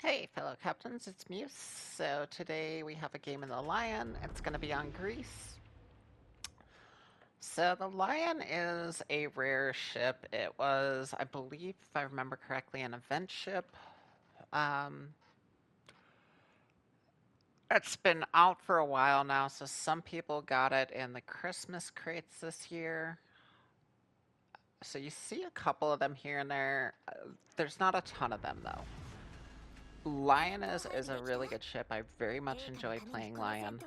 Hey fellow captains, it's Muse. So today we have a game in the Lion. It's going to be on Greece. So the Lion is a rare ship. It was, I believe, if I remember correctly, an event ship. It's been out for a while now, so some people got it in the Christmas crates this year. So you see a couple of them here and there. There's not a ton of them though. Lion is a really good ship. I very much enjoy playing Lion.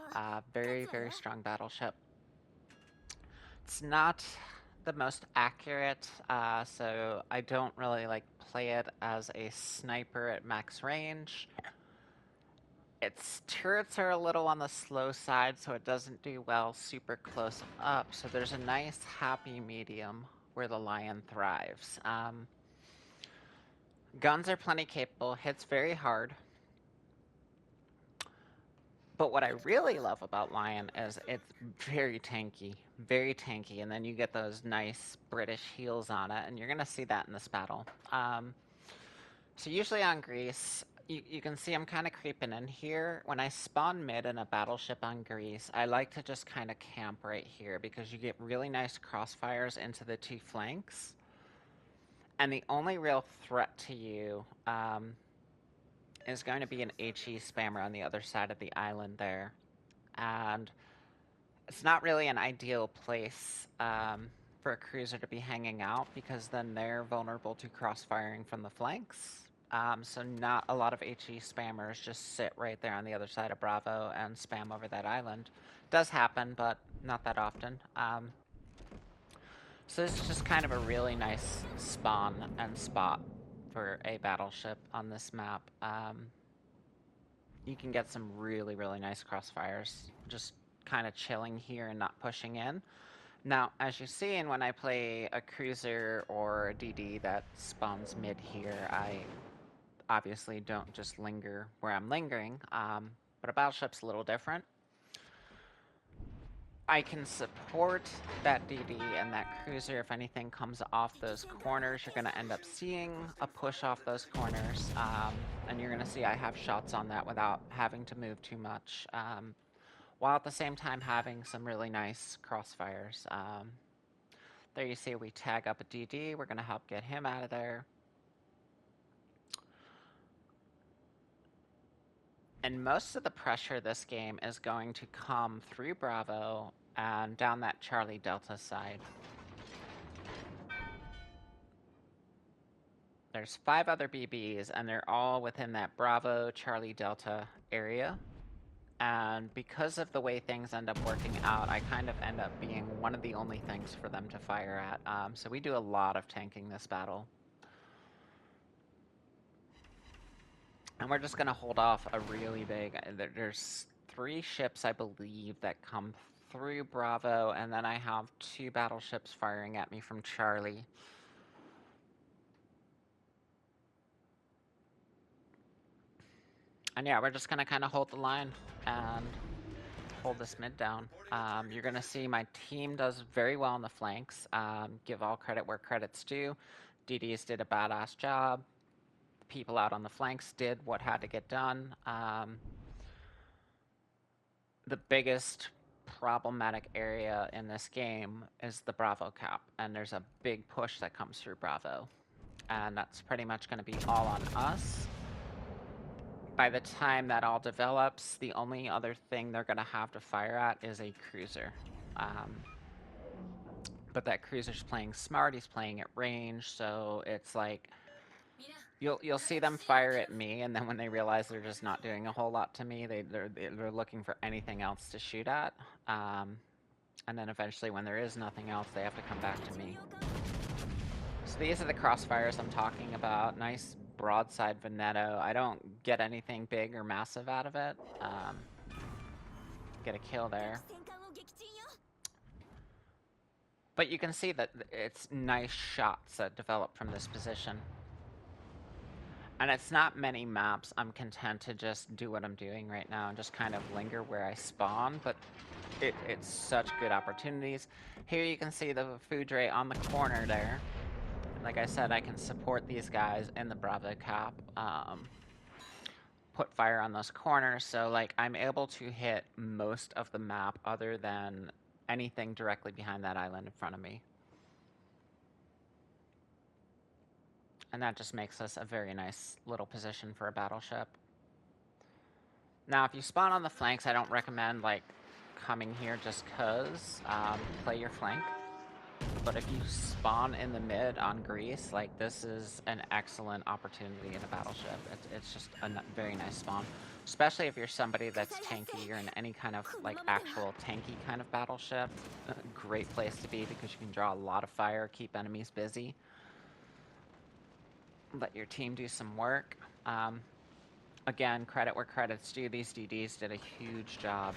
Very, very strong battleship. It's not the most accurate, so I don't really like play it as a sniper at max range. Its turrets are a little on the slow side, so it doesn't do well super close up. So there's a nice happy medium where the Lion thrives. Guns are plenty capable, hits very hard. But what I really love about Lion is it's very tanky, and then you get those nice British heals on it, and you're going to see that in this battle. So usually on Greece, you can see I'm kind of creeping in here. When I spawn mid in a battleship on Greece, I like to just kind of camp right here because you get really nice crossfires into the two flanks. And the only real threat to you is going to be an HE spammer on the other side of the island there. And it's not really an ideal place for a cruiser to be hanging out because then they're vulnerable to crossfiring from the flanks. So not a lot of HE spammers just sit right there on the other side of Bravo and spam over that island. Does happen, but not that often. So this is just kind of a really nice spawn and spot for a battleship on this map. You can get some really, really nice crossfires just kind of chilling here and not pushing in. Now, as you see, and when I play a cruiser or a DD that spawns mid here, I obviously don't just linger where I'm lingering, but a battleship's a little different. I can support that DD and that cruiser if anything comes off those corners. You're going to end up seeing a push off those corners, and you're going to see I have shots on that without having to move too much, while at the same time having some really nice crossfires. There you see we tag up a DD. We're going to help get him out of there. And most of the pressure this game is going to come through Bravo and down that Charlie Delta side. There's 5 other BBs, and they're all within that Bravo, Charlie Delta area. And because of the way things end up working out, I kind of end up being one of the only things for them to fire at. So we do a lot of tanking this battle. And we're just going to hold off a really big... There's 3 ships, I believe, that come through Bravo, and then I have 2 battleships firing at me from Charlie. And yeah, we're just going to kind of hold the line and hold this mid down. You're going to see my team does very well on the flanks. Give all credit where credit's due. DDs did a badass job. People out on the flanks did what had to get done. The biggest problematic area in this game is the Bravo cap, and there's a big push that comes through Bravo. And that's pretty much going to be all on us. By the time that all develops, the only other thing they're going to have to fire at is a cruiser. But that cruiser's playing smart, he's playing at range, so it's like you'll see them fire at me, and then when they realize they're just not doing a whole lot to me, they're looking for anything else to shoot at. And then eventually when there is nothing else, they have to come back to me. So these are the crossfires I'm talking about. Nice broadside Veneto. I don't get anything big or massive out of it. Get a kill there. But you can see that it's nice shots that develop from this position. And it's not many maps I'm content to just do what I'm doing right now and just kind of linger where I spawn, but it's such good opportunities. Here you can see the Foudre on the corner there. Like I said, I can support these guys in the Bravo cap, put fire on those corners, so like I'm able to hit most of the map other than anything directly behind that island in front of me. And that just makes us a very nice little position for a battleship. Now, if you spawn on the flanks, I don't recommend like coming here just cause. Play your flank. But if you spawn in the mid on Greece, like this is an excellent opportunity in a battleship. It's just a very nice spawn. Especially if you're somebody that's tanky or in any kind of like actual tanky kind of battleship. A great place to be because you can draw a lot of fire, keep enemies busy. Let your team do some work. Again, credit where credit's due. These DDs did a huge job,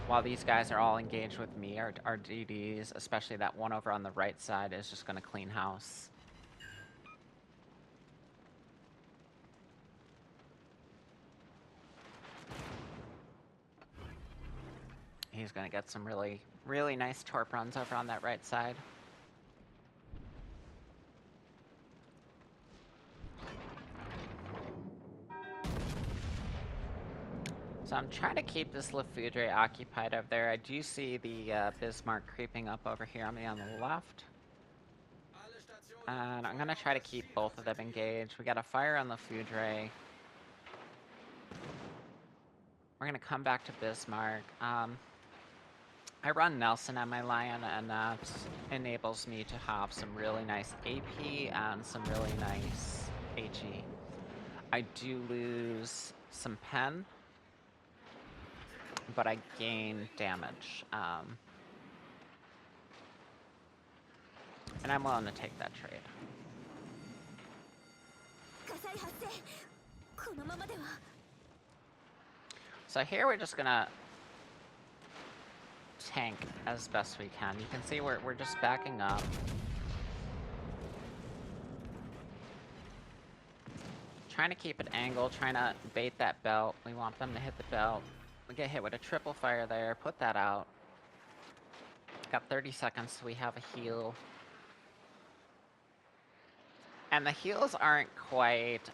while these guys are all engaged with me, our DDs, especially that one over on the right side, is just going to clean house. He's going to get some really, really nice torp runs over on that right side. So I'm trying to keep this Le Foudre occupied over there. I do see the Bismarck creeping up over here on me on the left. And I'm going to try to keep both of them engaged. We got a fire on Le Foudre. We're going to come back to Bismarck. I run Nelson at my Lion, and that enables me to have some really nice AP and some really nice HE. I do lose some pen, but I gain damage. And I'm willing to take that trade. So here we're just gonna tank as best we can. You can see we're just backing up. Trying to keep it angled, trying to bait that belt. We want them to hit the belt. We get hit with a triple fire there, put that out. Got 30 seconds, so we have a heal. And the heals aren't quite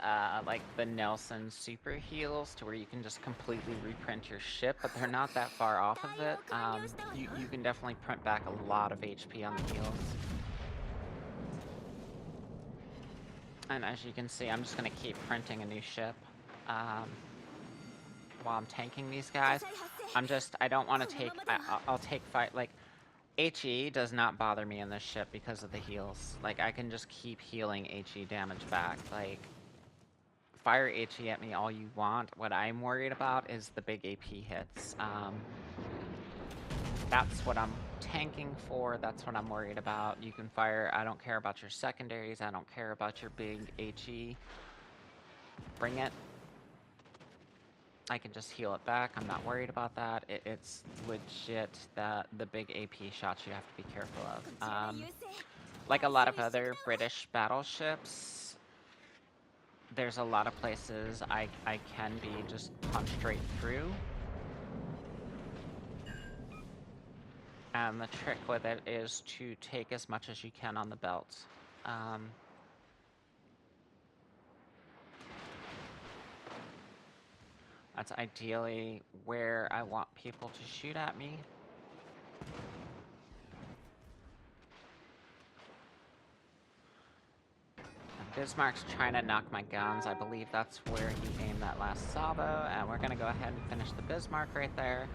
like the Nelson super heals to where you can just completely reprint your ship, but they're not that far off of it. You can definitely print back a lot of HP on the heals. And as you can see, I'm just going to keep printing a new ship while I'm tanking these guys. I don't want to take, I'll take fight, like, HE does not bother me in this ship because of the heals. Like, I can just keep healing HE damage back. Like, fire HE at me all you want. What I'm worried about is the big AP hits. That's what I'm tanking for. That's what I'm worried about. You can fire. I don't care about your secondaries. I don't care about your big HE. Bring it. I can just heal it back. I'm not worried about that. It's legit that the big AP shots you have to be careful of. Like a lot of other British battleships, there's a lot of places I can be just punched straight through. And the trick with it is to take as much as you can on the belt. That's ideally where I want people to shoot at me. And Bismarck's trying to knock my guns. I believe that's where he aimed that last salvo. And we're going to go ahead and finish the Bismarck right there.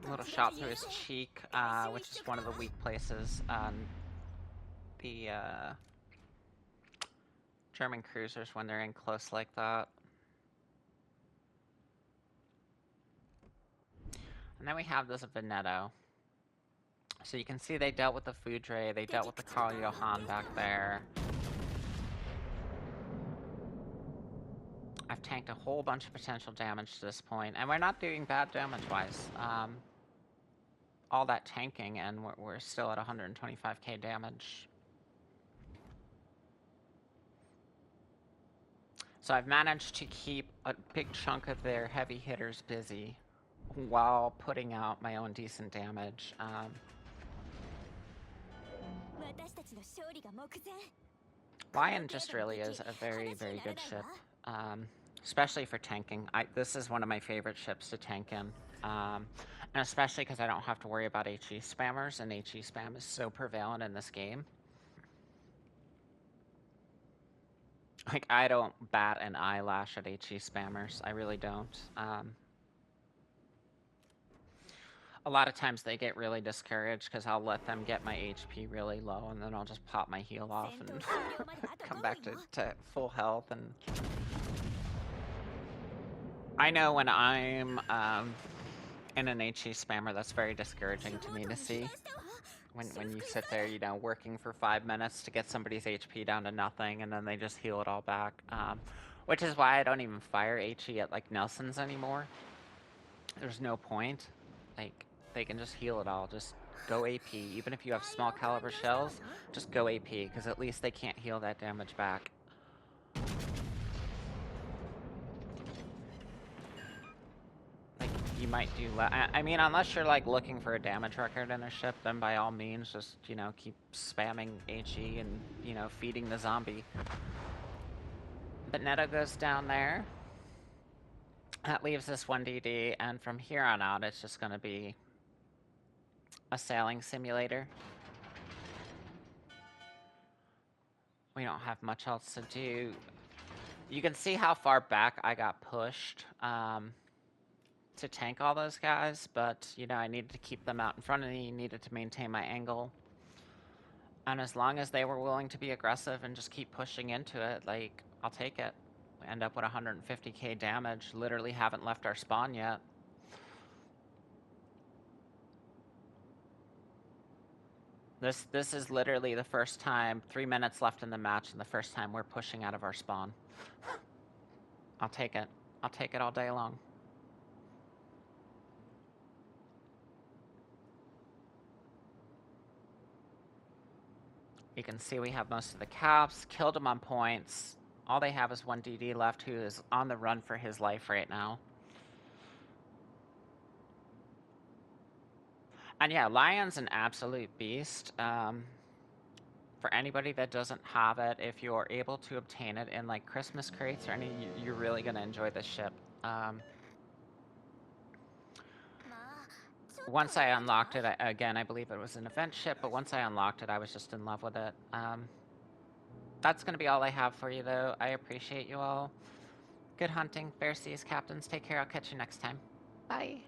A little shot through his cheek, which is one of the weak places on the German cruisers when they're in close like that. And then we have this Veneto. So you can see they dealt with the Foudre, they dealt with the Carl Johan back there. I've tanked a whole bunch of potential damage to this point, and we're not doing bad damage-wise. All that tanking, and we're still at 125k damage. So I've managed to keep a big chunk of their heavy hitters busy while putting out my own decent damage. Lion just really is a very, very good ship, especially for tanking. This is one of my favorite ships to tank in, and especially because I don't have to worry about HE spammers, and HE spam is so prevalent in this game. Like, I don't bat an eyelash at HE spammers. I really don't. A lot of times they get really discouraged because I'll let them get my HP really low, and then I'll just pop my heal off and come back to full health. And I know when I'm in an HE spammer, that's very discouraging to me to see. When you sit there, you know, working for 5 minutes to get somebody's HP down to nothing, and then they just heal it all back. Which is why I don't even fire HE at, like, Nelson's anymore. There's no point. Like, they can just heal it all. Just go AP. Even if you have small caliber shells, just go AP, because at least they can't heal that damage back. Like, you might do I mean, unless you're, like, looking for a damage record in a ship, then by all means, just, you know, keep spamming HE and, you know, feeding the zombie. But Neto goes down there. That leaves us 1DD, and from here on out, it's just going to be a sailing simulator. We don't have much else to do. You can see how far back I got pushed to tank all those guys, but, you know, I needed to keep them out in front of me, needed to maintain my angle. And as long as they were willing to be aggressive and just keep pushing into it, like, I'll take it. We end up with 150k damage, literally haven't left our spawn yet. This is literally the first time, 3 minutes left in the match, and the first time we're pushing out of our spawn. I'll take it. I'll take it all day long. You can see we have most of the caps, killed them on points. All they have is 1DD left, who is on the run for his life right now. And yeah, Lion's an absolute beast. For anybody that doesn't have it, if you're able to obtain it in, like, Christmas crates or any, you're really going to enjoy this ship. Once I unlocked it, again, I believe it was an event ship, but once I unlocked it, I was just in love with it. That's going to be all I have for you, though. I appreciate you all. Good hunting, fair seas, captains. Take care. I'll catch you next time. Bye.